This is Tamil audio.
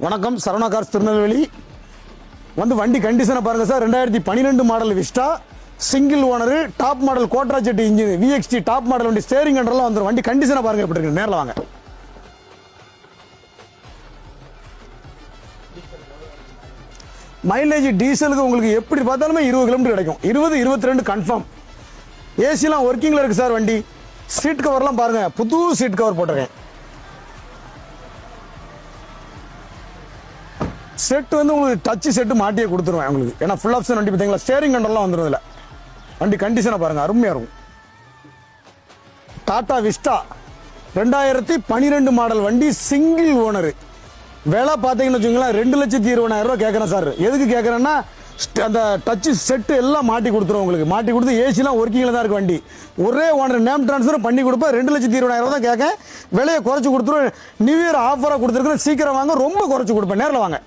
வணக்கம், சரவணா கார்ஸ் திருநெல்வேலி. வண்டி கண்டிஷனை பாருங்க sir. 2012 model Vista, single owner, top model Quadrajet engine, VXT top model வண்டி, ஸ்டேரிங் கண்ட்ரோலாம் வந்துடும். வண்டி கண்டிஷனை பாருங்க எப்படி இருக்கு, நேரில் வாங்க. மைலேஜ் டீசலுக்கு உங்களுக்கு எப்படி பார்த்தாலுமே 20 கிலோமீட்டர் கிடைக்கும். 20-22 கன்ஃபார்ம். ஏசிலாம் ஒர்க்கிங்கில் இருக்கு சார். வண்டி சீட் கவர்லாம் பாருங்க, புது சீட் கவர் போட்டிருக்கேன். செட் உங்களுக்கு டச் செட்டு மாட்டியே கொடுத்துருவேன் உங்களுக்கு. ஏன்னா ஃபுல் ஆப்ஷன் வண்டி பார்த்தீங்களா, ஸ்டேரிங் கண்ட்ரோல்லாம் வந்துடும் இதில். வண்டி கண்டிஷனை பாருங்க, அருமையாக இருக்கும். டாடா விஸ்டா 2012 மாடல் வண்டி, சிங்கிள் ஓனரு. விலை பார்த்தீங்கன்னு வச்சுக்கோங்களேன், 2,20,000 ரூபா கேட்குறேன் சார். எதுக்கு கேட்குறேன்னா, அந்த டச் செட்டு எல்லாம் மாட்டி கொடுத்துரும் உங்களுக்கு. மாட்டி கொடுத்து ஏசிலாம் ஒர்க்கிங்கில் தான் இருக்கு. வண்டி ஒரே ஓனர் நேம் ட்ரான்ஸ்ஃபர் பண்ணி கொடுப்பேன். 2,20,000 ரூபா தான் கேட்க, விலையை குறைச்சி கொடுத்துருவேன். நியூ இயர் ஆஃபராக கொடுத்துருக்கேன். சீக்கிரம் வாங்க, ரொம்ப குறைச்சி கொடுப்பேன். நேரில் வாங்க.